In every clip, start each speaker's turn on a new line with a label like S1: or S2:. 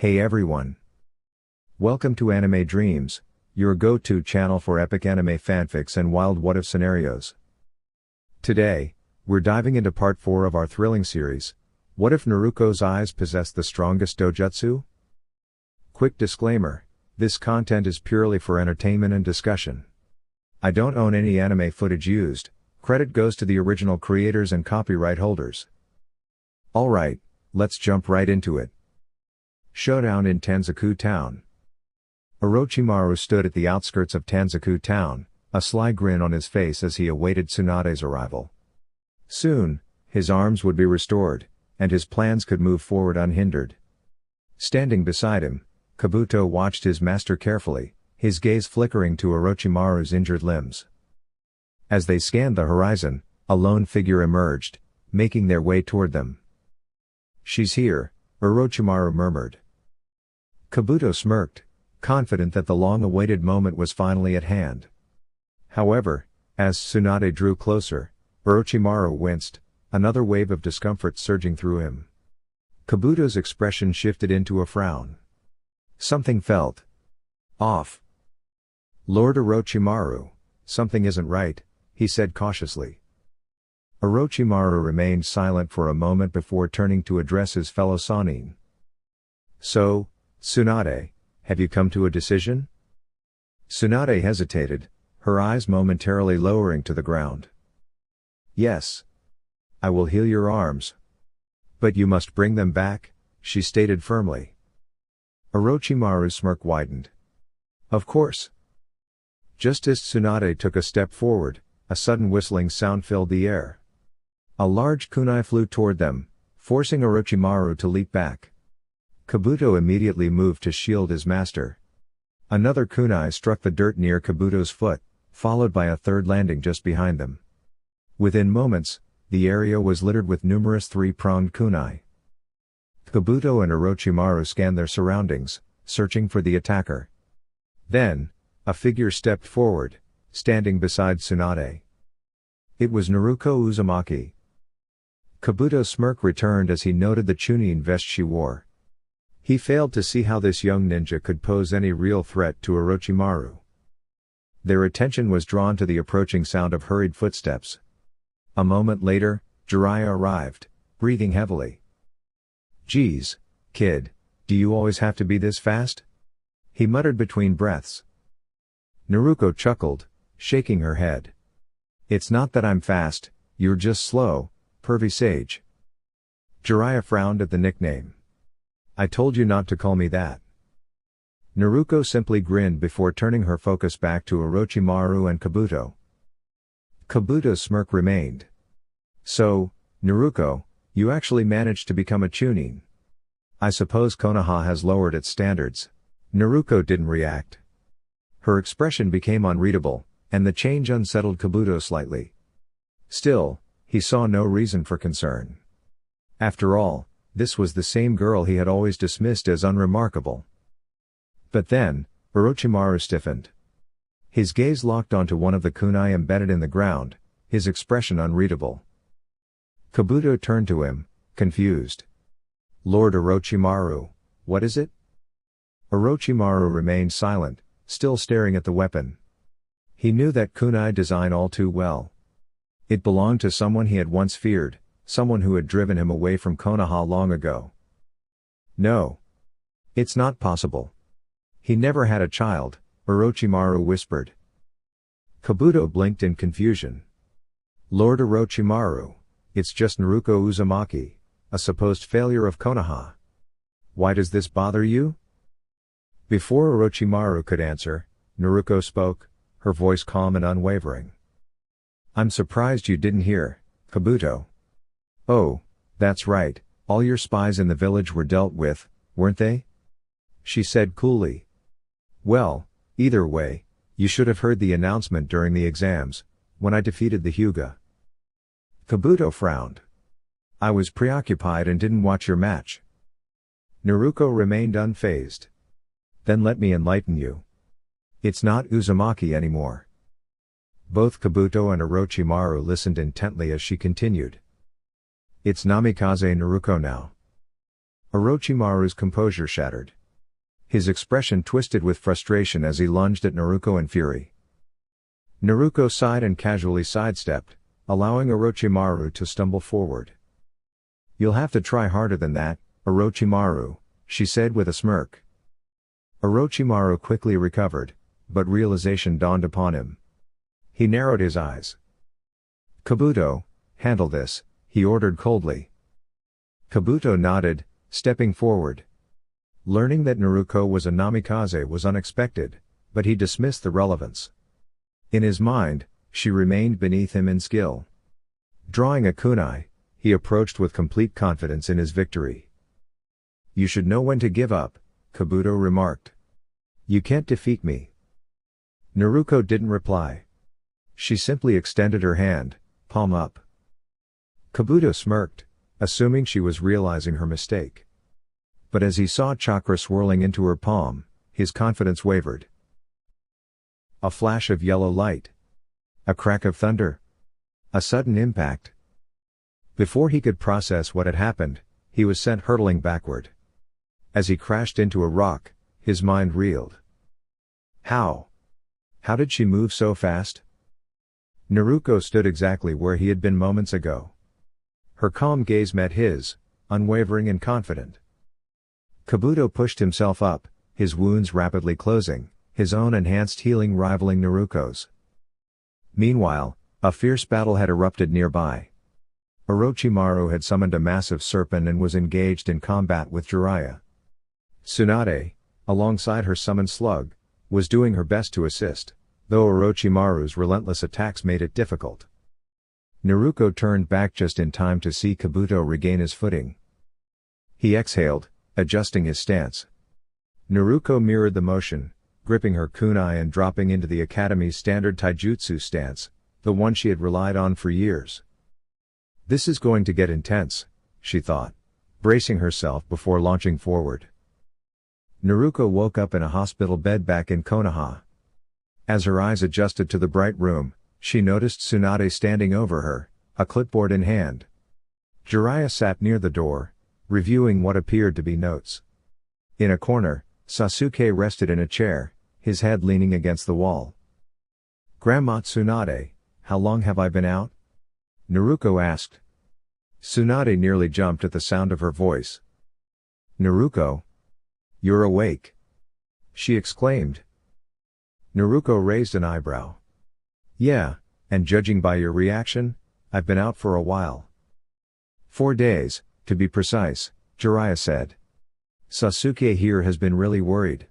S1: Hey everyone! Welcome to Anime Dreams, your go-to channel for epic anime fanfics and wild what-if scenarios. Today, we're diving into part 4 of our thrilling series, What If Naruko's Eyes Possess the Strongest Dōjutsu? Quick disclaimer, this content is purely for entertainment and discussion. I don't own any anime footage used, credit goes to the original creators and copyright holders. Alright, let's jump right into it. Showdown in Tanzaku Town. Orochimaru stood at the outskirts of Tanzaku Town, a sly grin on his face as he awaited Tsunade's arrival. Soon, his arms would be restored, and his plans could move forward unhindered. Standing beside him, Kabuto watched his master carefully, his gaze flickering to Orochimaru's injured limbs. As they scanned the horizon, a lone figure emerged, making their way toward them. "She's here," Orochimaru murmured. Kabuto smirked, confident that the long-awaited moment was finally at hand. However, as Tsunade drew closer, Orochimaru winced, another wave of discomfort surging through him. Kabuto's expression shifted into a frown. Something felt off. "Lord Orochimaru, something isn't right," he said cautiously. Orochimaru remained silent for a moment before turning to address his fellow Sannin. "So, Tsunade, have you come to a decision?" Tsunade hesitated, her eyes momentarily lowering to the ground. "Yes. I will heal your arms. But you must bring them back," she stated firmly. Orochimaru's smirk widened. "Of course." Just as Tsunade took a step forward, a sudden whistling sound filled the air. A large kunai flew toward them, forcing Orochimaru to leap back. Kabuto immediately moved to shield his master. Another kunai struck the dirt near Kabuto's foot, followed by a third landing just behind them. Within moments, the area was littered with numerous three-pronged kunai. Kabuto and Orochimaru scanned their surroundings, searching for the attacker. Then, a figure stepped forward, standing beside Tsunade. It was Naruko Uzumaki. Kabuto's smirk returned as he noted the chunin vest she wore. He failed to see how this young ninja could pose any real threat to Orochimaru. Their attention was drawn to the approaching sound of hurried footsteps. A moment later, Jiraiya arrived, breathing heavily. "Geez, kid, do you always have to be this fast?" he muttered between breaths. Naruko chuckled, shaking her head. "It's not that I'm fast, you're just slow, pervy sage." Jiraiya frowned at the nickname. "I told you not to call me that." Naruko simply grinned before turning her focus back to Orochimaru and Kabuto. Kabuto's smirk remained. "So, Naruko, you actually managed to become a chunin. I suppose Konoha has lowered its standards." Naruko didn't react. Her expression became unreadable, and the change unsettled Kabuto slightly. Still, he saw no reason for concern. After all, this was the same girl he had always dismissed as unremarkable. But then, Orochimaru stiffened. His gaze locked onto one of the kunai embedded in the ground, his expression unreadable. Kabuto turned to him, confused. "Lord Orochimaru, what is it?" Orochimaru remained silent, still staring at the weapon. He knew that kunai design all too well. It belonged to someone he had once feared, someone who had driven him away from Konoha long ago. "No. It's not possible. He never had a child," Orochimaru whispered. Kabuto blinked in confusion. "Lord Orochimaru, it's just Naruko Uzumaki, a supposed failure of Konoha. Why does this bother you?" Before Orochimaru could answer, Naruko spoke, her voice calm and unwavering. "I'm surprised you didn't hear, Kabuto." "Oh, that's right, all your spies in the village were dealt with, weren't they?" she said coolly. "Well, either way, you should have heard the announcement during the exams, when I defeated the Hyuga." Kabuto frowned. "I was preoccupied and didn't watch your match." Naruko remained unfazed. "Then let me enlighten you. It's not Uzumaki anymore." Both Kabuto and Orochimaru listened intently as she continued. "It's Namikaze Naruko now." Orochimaru's composure shattered. His expression twisted with frustration as he lunged at Naruko in fury. Naruko sighed and casually sidestepped, allowing Orochimaru to stumble forward. "You'll have to try harder than that, Orochimaru," she said with a smirk. Orochimaru quickly recovered, but realization dawned upon him. He narrowed his eyes. "Kabuto, handle this," he ordered coldly. Kabuto nodded, stepping forward. Learning that Naruko was a namikaze was unexpected, but he dismissed the relevance. In his mind, she remained beneath him in skill. Drawing a kunai, he approached with complete confidence in his victory. "You should know when to give up," Kabuto remarked. "You can't defeat me." Naruko didn't reply. She simply extended her hand, palm up. Kabuto smirked, assuming she was realizing her mistake. But as he saw chakra swirling into her palm, his confidence wavered. A flash of yellow light. A crack of thunder. A sudden impact. Before he could process what had happened, he was sent hurtling backward. As he crashed into a rock, his mind reeled. How? How did she move so fast? Naruko stood exactly where he had been moments ago. Her calm gaze met his, unwavering and confident. Kabuto pushed himself up, his wounds rapidly closing, his own enhanced healing rivaling Naruko's. Meanwhile, a fierce battle had erupted nearby. Orochimaru had summoned a massive serpent and was engaged in combat with Jiraiya. Tsunade, alongside her summoned slug, was doing her best to assist, though Orochimaru's relentless attacks made it difficult. Naruko turned back just in time to see Kabuto regain his footing. He exhaled, adjusting his stance. Naruko mirrored the motion, gripping her kunai and dropping into the Academy's standard taijutsu stance, the one she had relied on for years. This is going to get intense, she thought, bracing herself before launching forward. Naruko woke up in a hospital bed back in Konoha. As her eyes adjusted to the bright room, she noticed Tsunade standing over her, a clipboard in hand. Jiraiya sat near the door, reviewing what appeared to be notes. In a corner, Sasuke rested in a chair, his head leaning against the wall. "Grandma Tsunade, how long have I been out?" Naruko asked. Tsunade nearly jumped at the sound of her voice. "Naruko? You're awake!" she exclaimed. Naruko raised an eyebrow. "Yeah, and judging by your reaction, I've been out for a while." 4 days, to be precise, Jiraiya said. "Sasuke here has been really worried."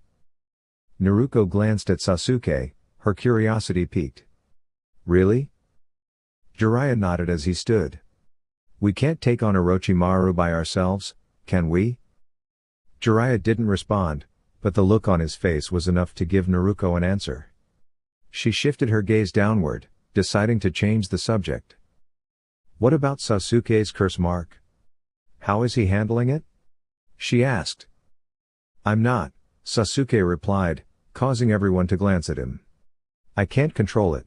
S1: Naruko glanced at Sasuke, her curiosity piqued. "Really?" Jiraiya nodded as he stood. "We can't take on Orochimaru by ourselves, can we?" Jiraiya didn't respond, but the look on his face was enough to give Naruko an answer. She shifted her gaze downward, deciding to change the subject. "What about Sasuke's curse mark? How is he handling it?" she asked. "I'm not," Sasuke replied, causing everyone to glance at him. "I can't control it.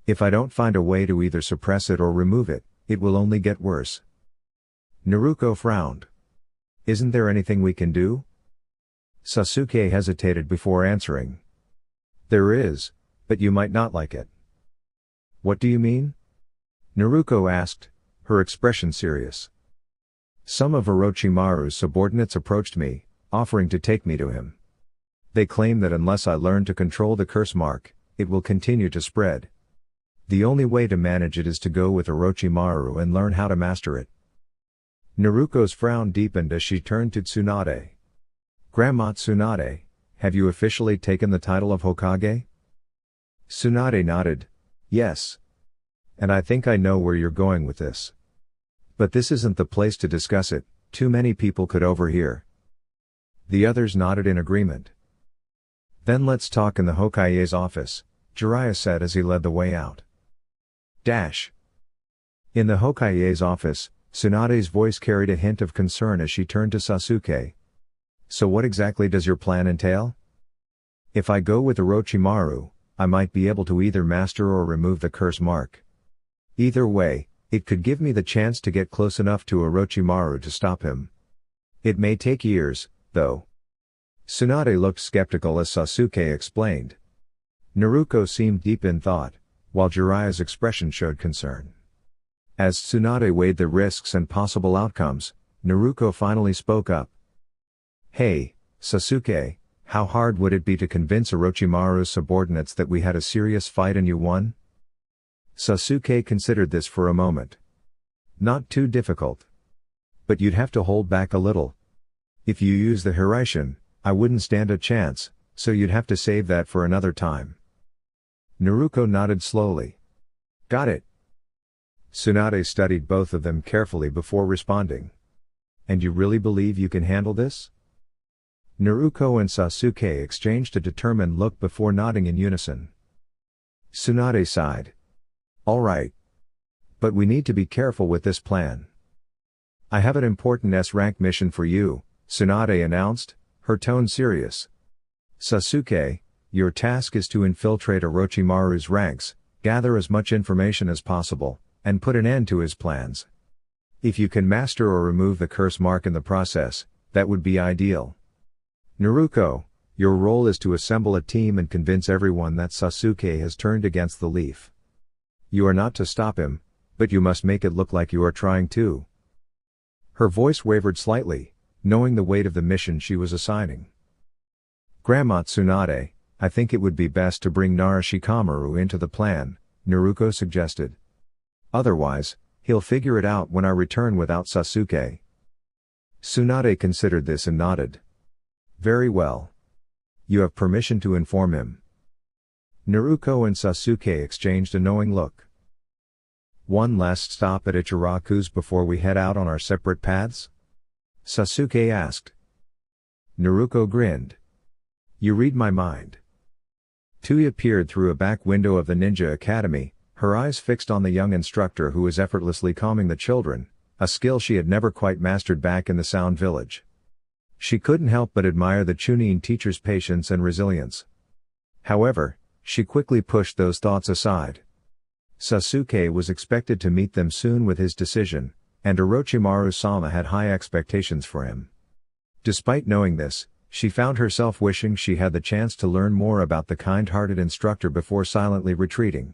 S1: If I don't find a way to either suppress it or remove it, it will only get worse." Naruko frowned. "Isn't there anything we can do?" Sasuke hesitated before answering. "There is, but you might not like it." "What do you mean?" Naruko asked, her expression serious. "Some of Orochimaru's subordinates approached me, offering to take me to him. They claim that unless I learn to control the curse mark, it will continue to spread. The only way to manage it is to go with Orochimaru and learn how to master it." Naruko's frown deepened as she turned to Tsunade. "Grandma Tsunade, have you officially taken the title of Hokage?" Tsunade nodded. "Yes. And I think I know where you're going with this. But this isn't the place to discuss it, too many people could overhear." The others nodded in agreement. "Then let's talk in the Hokage's office," Jiraiya said as he led the way out. In the Hokage's office, Tsunade's voice carried a hint of concern as she turned to Sasuke. "So what exactly does your plan entail?" "If I go with Orochimaru, I might be able to either master or remove the curse mark. Either way, it could give me the chance to get close enough to Orochimaru to stop him. It may take years, though. Tsunade looked skeptical as Sasuke explained. Naruko seemed deep in thought, while Jiraiya's expression showed concern. As Tsunade weighed the risks and possible outcomes, Naruko finally spoke up. Hey, Sasuke, how hard would it be to convince Orochimaru's subordinates that we had a serious fight and you won? Sasuke considered this for a moment. Not too difficult. But you'd have to hold back a little. If you use the Hiraishin, I wouldn't stand a chance, so you'd have to save that for another time. Naruko nodded slowly. Got it. Tsunade studied both of them carefully before responding. And you really believe you can handle this? Naruko and Sasuke exchanged a determined look before nodding in unison. Tsunade sighed. All right. But we need to be careful with this plan. I have an important S-rank mission for you, Tsunade announced, her tone serious. Sasuke, your task is to infiltrate Orochimaru's ranks, gather as much information as possible, and put an end to his plans. If you can master or remove the curse mark in the process, that would be ideal. Naruko, your role is to assemble a team and convince everyone that Sasuke has turned against the leaf. You are not to stop him, but you must make it look like you are trying to. Her voice wavered slightly, knowing the weight of the mission she was assigning. Grandma Tsunade, I think it would be best to bring Narashikamaru into the plan, Naruko suggested. Otherwise, he'll figure it out when I return without Sasuke. Tsunade considered this and nodded. Very well. You have permission to inform him. Naruko and Sasuke exchanged a knowing look. One last stop at Ichiraku's before we head out on our separate paths? Sasuke asked. Naruko grinned. You read my mind. Tuya peered through a back window of the Ninja Academy, her eyes fixed on the young instructor who was effortlessly calming the children, a skill she had never quite mastered back in the Sound Village. She couldn't help but admire the Chunin teacher's patience and resilience. However, she quickly pushed those thoughts aside. Sasuke was expected to meet them soon with his decision, and Orochimaru-sama had high expectations for him. Despite knowing this, she found herself wishing she had the chance to learn more about the kind-hearted instructor before silently retreating.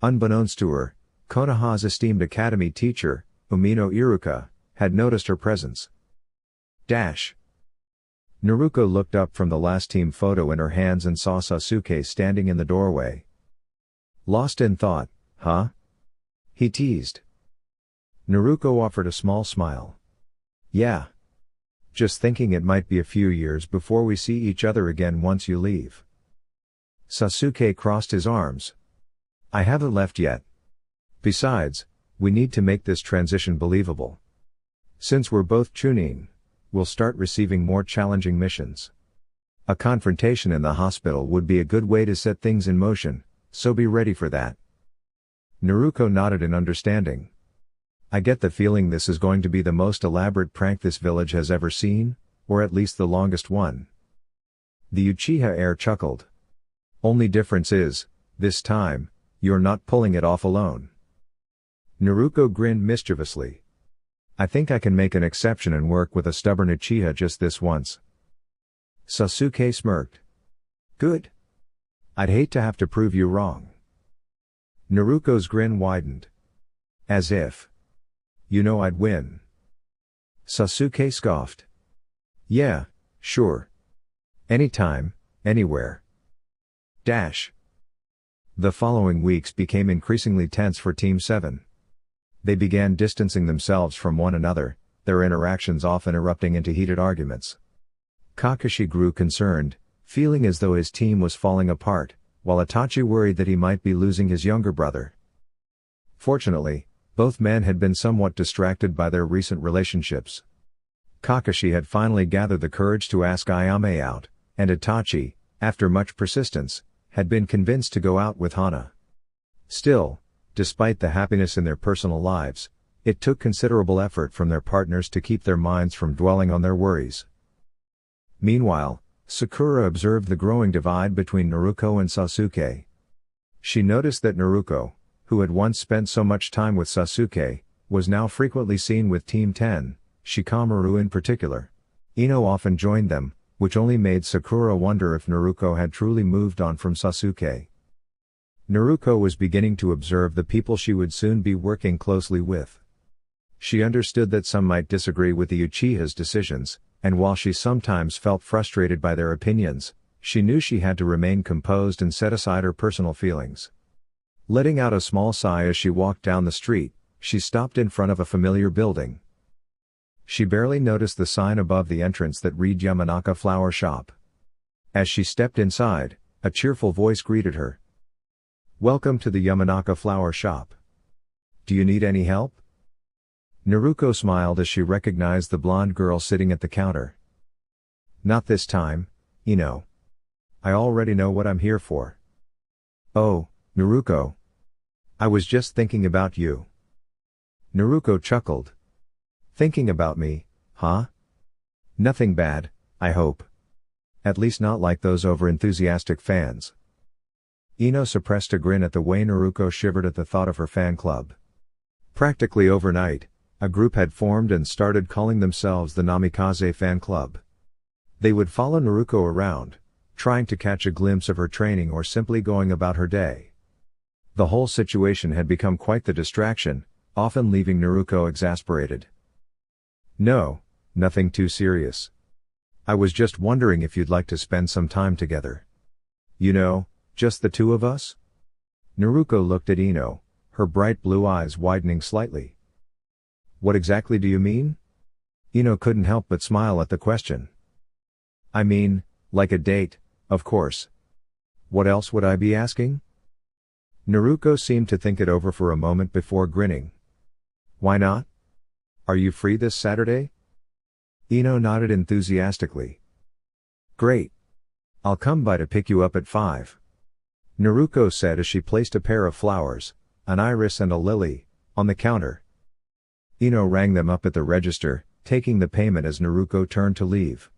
S1: Unbeknownst to her, Konoha's esteemed academy teacher, Umino Iruka, had noticed her presence. Naruko looked up from the last team photo in her hands and saw Sasuke standing in the doorway. Lost in thought, huh? He teased. Naruko offered a small smile. Yeah. Just thinking it might be a few years before we see each other again once you leave. Sasuke crossed his arms. I haven't left yet. Besides, we need to make this transition believable. Since we're both Chunin, we'll start receiving more challenging missions. A confrontation in the hospital would be a good way to set things in motion, so be ready for that. Naruko nodded in understanding. I get the feeling this is going to be the most elaborate prank this village has ever seen, or at least the longest one. The Uchiha heir chuckled. Only difference is, this time, you're not pulling it off alone. Naruko grinned mischievously. I think I can make an exception and work with a stubborn Uchiha just this once. Sasuke smirked. Good. I'd hate to have to prove you wrong. Naruko's grin widened. As if. You know I'd win. Sasuke scoffed. Yeah, sure. Anytime, anywhere. The following weeks became increasingly tense for Team 7. They began distancing themselves from one another, their interactions often erupting into heated arguments. Kakashi grew concerned, feeling as though his team was falling apart, while Itachi worried that he might be losing his younger brother. Fortunately, both men had been somewhat distracted by their recent relationships. Kakashi had finally gathered the courage to ask Ayame out, and Itachi, after much persistence, had been convinced to go out with Hana. Still, despite the happiness in their personal lives, it took considerable effort from their partners to keep their minds from dwelling on their worries. Meanwhile, Sakura observed the growing divide between Naruko and Sasuke. She noticed that Naruko, who had once spent so much time with Sasuke, was now frequently seen with Team 10, Shikamaru in particular. Ino often joined them, which only made Sakura wonder if Naruko had truly moved on from Sasuke. Naruko was beginning to observe the people she would soon be working closely with. She understood that some might disagree with the Uchiha's decisions, and while she sometimes felt frustrated by their opinions, she knew she had to remain composed and set aside her personal feelings. Letting out a small sigh as she walked down the street, she stopped in front of a familiar building. She barely noticed the sign above the entrance that read Yamanaka Flower Shop. As she stepped inside, a cheerful voice greeted her. "Welcome to the Yamanaka Flower Shop. Do you need any help?" Naruko smiled as she recognized the blonde girl sitting at the counter. "Not this time, Ino. I already know what I'm here for." "Oh, Naruko. I was just thinking about you." Naruko chuckled. "Thinking about me, huh? Nothing bad, I hope. At least not like those over-enthusiastic fans." Ino suppressed a grin at the way Naruko shivered at the thought of her fan club. Practically overnight, a group had formed and started calling themselves the Namikaze Fan Club. They would follow Naruko around, trying to catch a glimpse of her training or simply going about her day. The whole situation had become quite the distraction, often leaving Naruko exasperated. "No, nothing too serious. I was just wondering if you'd like to spend some time together. You know, just the two of us?" Naruko looked at Ino, her bright blue eyes widening slightly. "What exactly do you mean?" Ino couldn't help but smile at the question. "I mean, like a date, of course. What else would I be asking?" Naruko seemed to think it over for a moment before grinning. "Why not? Are you free this Saturday?" Ino nodded enthusiastically. "Great. I'll come by to pick you up at 5. Naruko said as she placed a pair of flowers, an iris and a lily, on the counter. Ino rang them up at the register, taking the payment as Naruko turned to leave.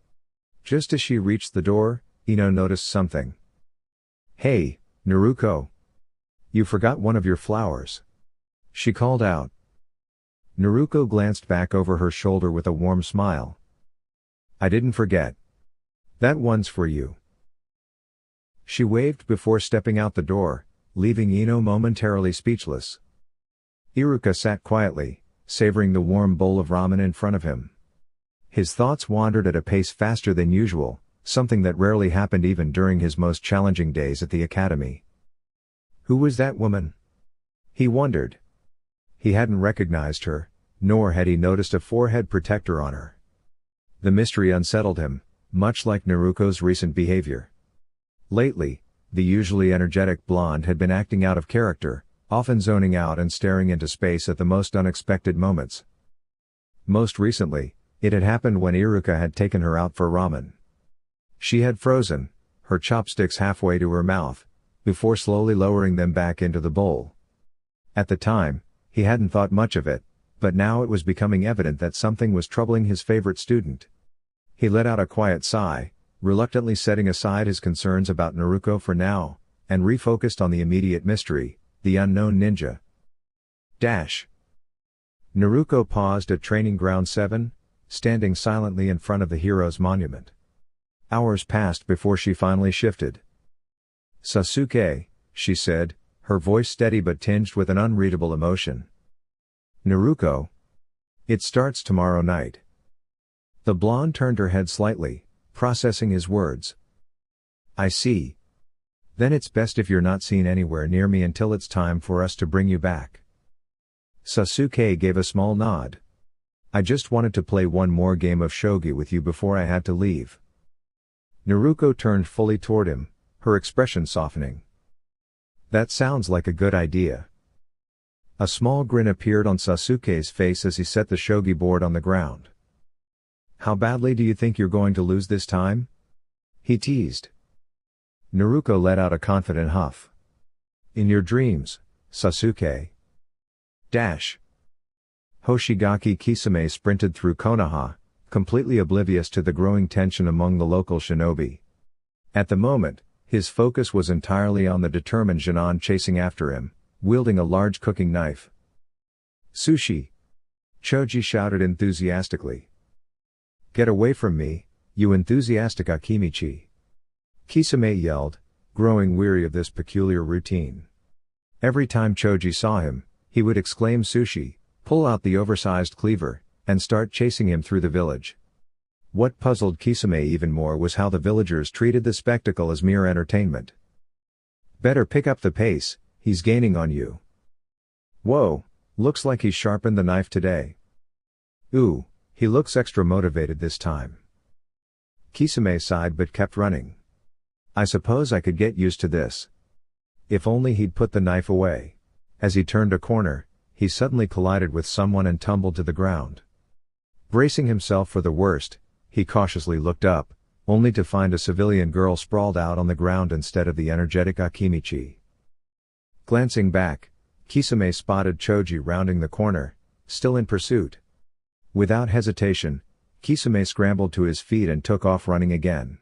S1: Just as she reached the door, Ino noticed something. "Hey, Naruko. You forgot one of your flowers," she called out. Naruko glanced back over her shoulder with a warm smile. "I didn't forget. That one's for you." She waved before stepping out the door, leaving Ino momentarily speechless. Iruka sat quietly, savoring the warm bowl of ramen in front of him. His thoughts wandered at a pace faster than usual, something that rarely happened even during his most challenging days at the academy. Who was that woman? He wondered. He hadn't recognized her, nor had he noticed a forehead protector on her. The mystery unsettled him, much like Naruko's recent behavior. Lately, the usually energetic blonde had been acting out of character, often zoning out and staring into space at the most unexpected moments. Most recently, it had happened when Iruka had taken her out for ramen. She had frozen, her chopsticks halfway to her mouth, before slowly lowering them back into the bowl. At the time, he hadn't thought much of it, but now it was becoming evident that something was troubling his favorite student. He let out a quiet sigh, reluctantly setting aside his concerns about Naruko for now, and refocused on the immediate mystery, the unknown ninja. Naruko paused at Training Ground 7, standing silently in front of the hero's monument. Hours passed before she finally shifted. "Sasuke," she said, her voice steady but tinged with an unreadable emotion. "Naruko. It starts tomorrow night." The blonde turned her head slightly, processing his words. "I see. Then it's best if you're not seen anywhere near me until it's time for us to bring you back." Sasuke gave a small nod. "I just wanted to play one more game of shogi with you before I had to leave." Naruko turned fully toward him, her expression softening. "That sounds like a good idea." A small grin appeared on Sasuke's face as he set the shogi board on the ground. "How badly do you think you're going to lose this time?" he teased. Naruko let out a confident huff. "In your dreams, Sasuke." Hoshigaki Kisame sprinted through Konoha, completely oblivious to the growing tension among the local shinobi. At the moment, his focus was entirely on the determined Jinan chasing after him, wielding a large cooking knife. "Sushi! Choji shouted enthusiastically. Get away from me, you enthusiastic Akimichi. Kisame yelled, growing weary of this peculiar routine. Every time Choji saw him, he would exclaim sushi, pull out the oversized cleaver, and start chasing him through the village. What puzzled Kisame even more was how the villagers treated the spectacle as mere entertainment. Better pick up the pace, he's gaining on you. Whoa, looks like he sharpened the knife today. Ooh, he looks extra motivated this time. Kisame sighed but kept running. I suppose I could get used to this. If only he'd put the knife away. As he turned a corner, he suddenly collided with someone and tumbled to the ground. Bracing himself for the worst, he cautiously looked up, only to find a civilian girl sprawled out on the ground instead of the energetic Akimichi. Glancing back, Kisame spotted Choji rounding the corner, still in pursuit. Without hesitation, Kisame scrambled to his feet and took off running again.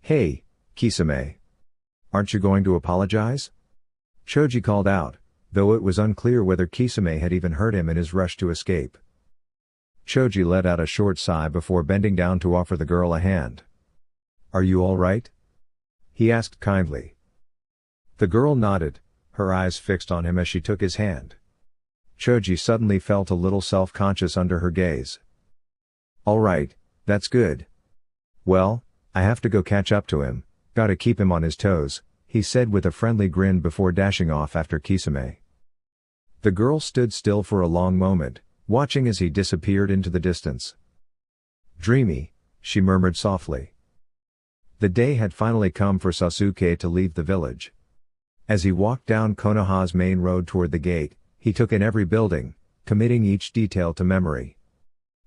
S1: Hey, Kisame. Aren't you going to apologize? Choji called out, though it was unclear whether Kisame had even heard him in his rush to escape. Choji let out a short sigh before bending down to offer the girl a hand. Are you all right? He asked kindly. The girl nodded, her eyes fixed on him as she took his hand. Choji suddenly felt a little self-conscious under her gaze. All right, that's good. Well, I have to go catch up to him, gotta keep him on his toes, he said with a friendly grin before dashing off after Kisame. The girl stood still for a long moment, watching as he disappeared into the distance. Dreamy, she murmured softly. The day had finally come for Sasuke to leave the village. As he walked down Konoha's main road toward the gate, he took in every building, committing each detail to memory.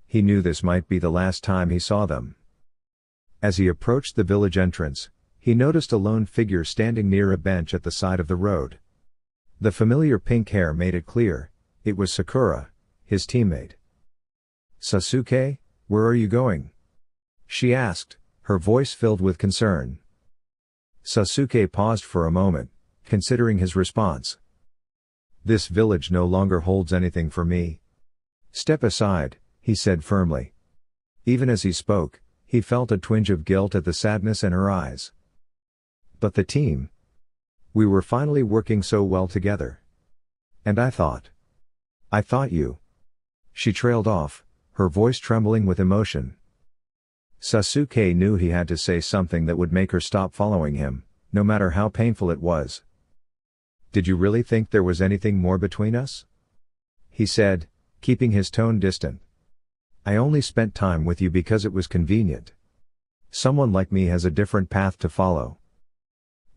S1: He knew this might be the last time he saw them. As he approached the village entrance, he noticed a lone figure standing near a bench at the side of the road. The familiar pink hair made it clear, it was Sakura, his teammate. Sasuke, where are you going? She asked, her voice filled with concern. Sasuke paused for a moment, considering his response. This village no longer holds anything for me. Step aside, he said firmly. Even as he spoke, he felt a twinge of guilt at the sadness in her eyes. But the team. We were finally working so well together. And I thought you. She trailed off, her voice trembling with emotion. Sasuke knew he had to say something that would make her stop following him, no matter how painful it was. Did you really think there was anything more between us? He said, keeping his tone distant. I only spent time with you because it was convenient. Someone like me has a different path to follow.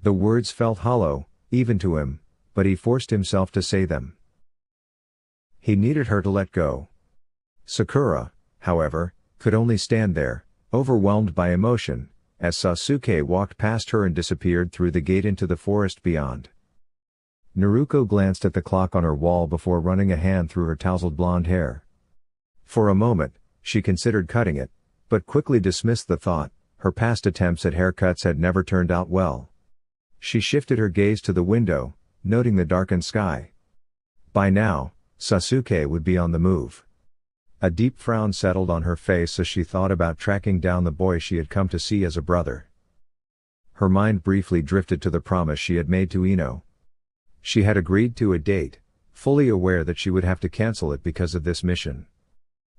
S1: The words felt hollow, even to him, but he forced himself to say them. He needed her to let go. Sakura, however, could only stand there, overwhelmed by emotion, as Sasuke walked past her and disappeared through the gate into the forest beyond. Naruko glanced at the clock on her wall before running a hand through her tousled blonde hair. For a moment, she considered cutting it, but quickly dismissed the thought, her past attempts at haircuts had never turned out well. She shifted her gaze to the window, noting the darkened sky. By now, Sasuke would be on the move. A deep frown settled on her face as she thought about tracking down the boy she had come to see as a brother. Her mind briefly drifted to the promise she had made to Ino. She had agreed to a date, fully aware that she would have to cancel it because of this mission.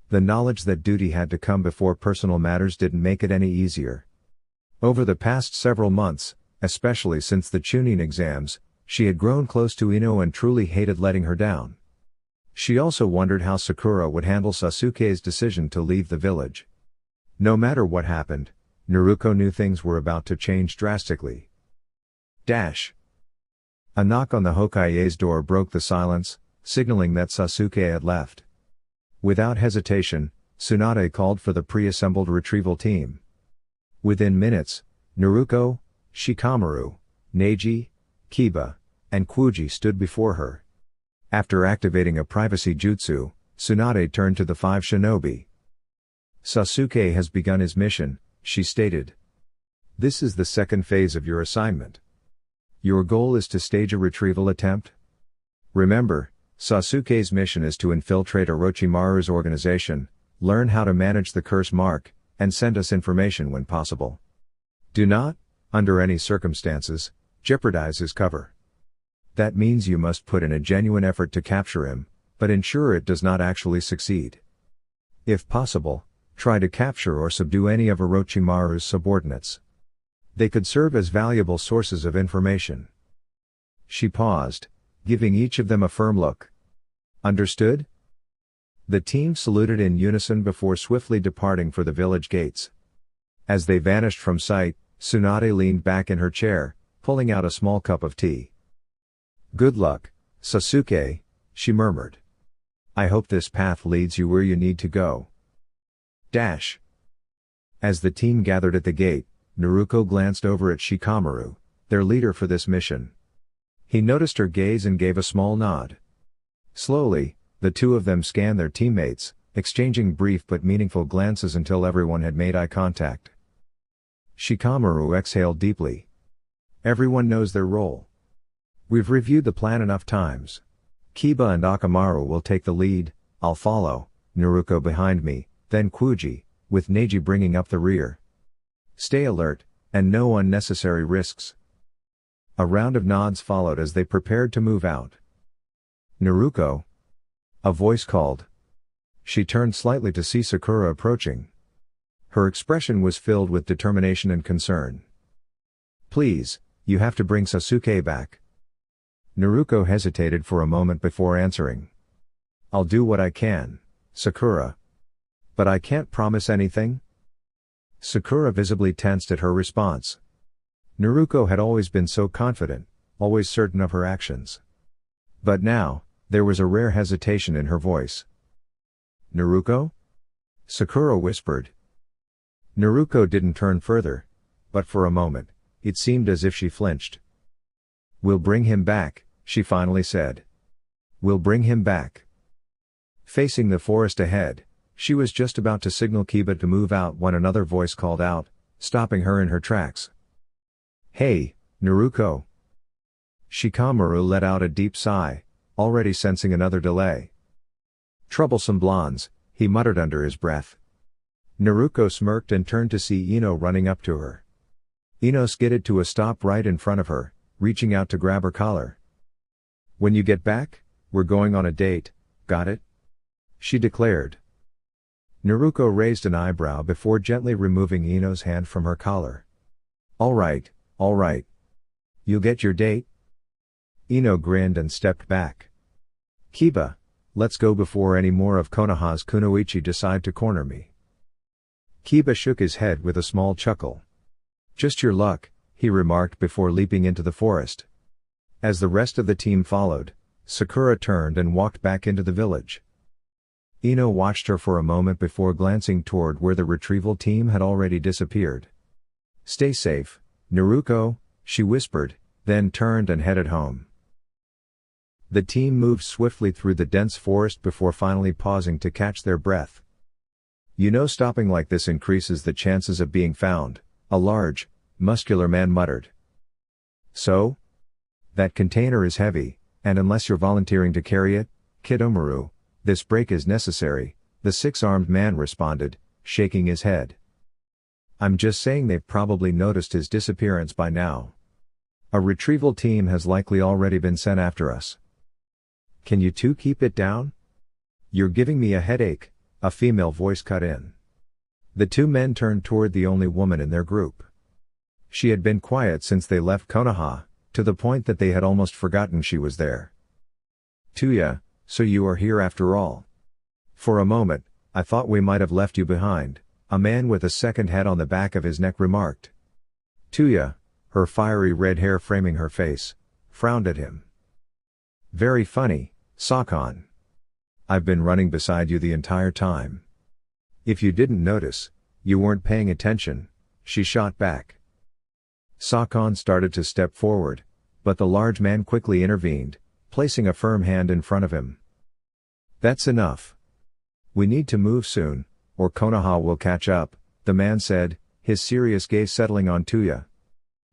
S1: The knowledge that duty had to come before personal matters didn't make it any easier. Over the past several months, especially since the Chunin exams, she had grown close to Ino and truly hated letting her down. She also wondered how Sakura would handle Sasuke's decision to leave the village. No matter what happened, Naruko knew things were about to change drastically. A knock on the Hokage's door broke the silence, signaling that Sasuke had left. Without hesitation, Tsunade called for the pre-assembled retrieval team. Within minutes, Naruko, Shikamaru, Neji, Kiba, and Kuji stood before her. After activating a privacy jutsu, Tsunade turned to the 5 shinobi. Sasuke has begun his mission, she stated. This is the second phase of your assignment. Your goal is to stage a retrieval attempt? Remember, Sasuke's mission is to infiltrate Orochimaru's organization, learn how to manage the curse mark, and send us information when possible. Do not, under any circumstances, jeopardize his cover. That means you must put in a genuine effort to capture him, but ensure it does not actually succeed. If possible, try to capture or subdue any of Orochimaru's subordinates. They could serve as valuable sources of information. She paused, giving each of them a firm look. Understood? The team saluted in unison before swiftly departing for the village gates. As they vanished from sight, Tsunade leaned back in her chair, pulling out a small cup of tea. Good luck, Sasuke, she murmured. I hope this path leads you where you need to go. Dash. As the team gathered at the gate, Naruko glanced over at Shikamaru, their leader for this mission. He noticed her gaze and gave a small nod. Slowly, the two of them scanned their teammates, exchanging brief but meaningful glances until everyone had made eye contact. Shikamaru exhaled deeply. Everyone knows their role. We've reviewed the plan enough times. Kiba and Akamaru will take the lead, I'll follow, Naruko behind me, then Kuji, with Neji bringing up the rear. Stay alert, and no unnecessary risks. A round of nods followed as they prepared to move out. Naruko? A voice called. She turned slightly to see Sakura approaching. Her expression was filled with determination and concern. Please, you have to bring Sasuke back. Naruko hesitated for a moment before answering. I'll do what I can, Sakura. But I can't promise anything? Sakura visibly tensed at her response. Naruko had always been so confident, always certain of her actions. But now, there was a rare hesitation in her voice. Naruko? Sakura whispered. Naruko didn't turn further, but for a moment, it seemed as if she flinched. We'll bring him back, she finally said. We'll bring him back. Facing the forest ahead, she was just about to signal Kiba to move out when another voice called out, stopping her in her tracks. Hey, Naruko. Shikamaru let out a deep sigh, already sensing another delay. Troublesome blondes, he muttered under his breath. Naruko smirked and turned to see Ino running up to her. Ino skidded to a stop right in front of her, reaching out to grab her collar. When you get back, we're going on a date, got it? She declared. Naruko raised an eyebrow before gently removing Ino's hand from her collar. All right. You'll get your date? Ino grinned and stepped back. Kiba, let's go before any more of Konoha's kunoichi decide to corner me. Kiba shook his head with a small chuckle. Just your luck, he remarked before leaping into the forest. As the rest of the team followed, Sakura turned and walked back into the village. Ino watched her for a moment before glancing toward where the retrieval team had already disappeared. Stay safe, Naruko, she whispered, then turned and headed home. The team moved swiftly through the dense forest before finally pausing to catch their breath. You know, stopping like this increases the chances of being found, a large, muscular man muttered. So? That container is heavy, and unless you're volunteering to carry it, Kidomaru, this break is necessary, the six-armed man responded, shaking his head. I'm just saying they've probably noticed his disappearance by now. A retrieval team has likely already been sent after us. Can you two keep it down? You're giving me a headache, a female voice cut in. The two men turned toward the only woman in their group. She had been quiet since they left Konoha, to the point that they had almost forgotten she was there. Tuya, so you are here after all. For a moment, I thought we might have left you behind, a man with a second head on the back of his neck remarked. Tuya, her fiery red hair framing her face, frowned at him. Very funny, Sakon. I've been running beside you the entire time. If you didn't notice, you weren't paying attention, she shot back. Sakon started to step forward, but the large man quickly intervened, placing a firm hand in front of him. That's enough. We need to move soon, or Konoha will catch up, the man said, his serious gaze settling on Tuya.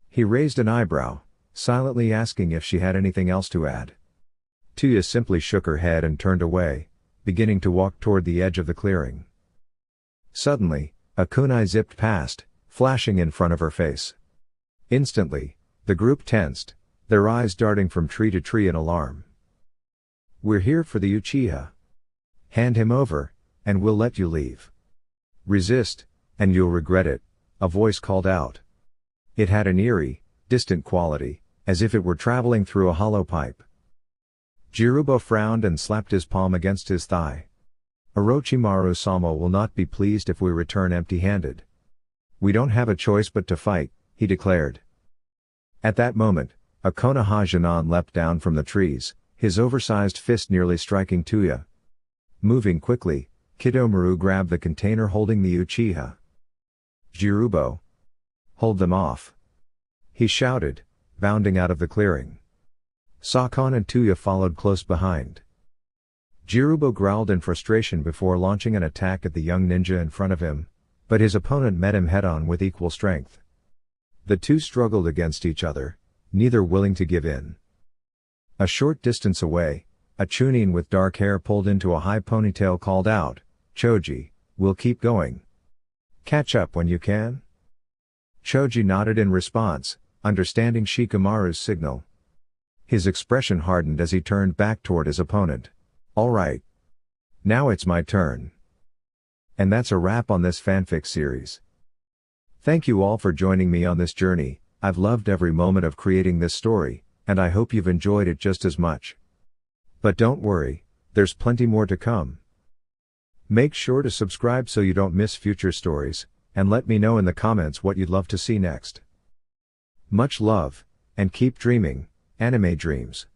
S1: He raised an eyebrow, silently asking if she had anything else to add. Tuya simply shook her head and turned away, beginning to walk toward the edge of the clearing. Suddenly, a kunai zipped past, flashing in front of her face. Instantly, the group tensed, their eyes darting from tree to tree in alarm. "We're here for the Uchiha. Hand him over, and we'll let you leave. Resist, and you'll regret it," a voice called out. It had an eerie, distant quality, as if it were traveling through a hollow pipe. Jirubo frowned and slapped his palm against his thigh. "Orochimaru-sama will not be pleased if we return empty-handed. We don't have a choice but to fight," he declared. At that moment, a Konoha Genin leapt down from the trees, his oversized fist nearly striking Tuya. Moving quickly, Kidomaru grabbed the container holding the Uchiha. "Jirubo! Hold them off!" he shouted, bounding out of the clearing. Sakon and Tuya followed close behind. Jirubo growled in frustration before launching an attack at the young ninja in front of him, but his opponent met him head-on with equal strength. The two struggled against each other, neither willing to give in. A short distance away, a Chunin with dark hair pulled into a high ponytail called out, "Choji, we'll keep going. Catch up when you can?" Choji nodded in response, understanding Shikamaru's signal. His expression hardened as he turned back toward his opponent. "All right. Now it's my turn." And that's a wrap on this fanfic series. Thank you all for joining me on this journey. I've loved every moment of creating this story, and I hope you've enjoyed it just as much. But don't worry, there's plenty more to come. Make sure to subscribe so you don't miss future stories, and let me know in the comments what you'd love to see next. Much love, and keep dreaming, anime dreams.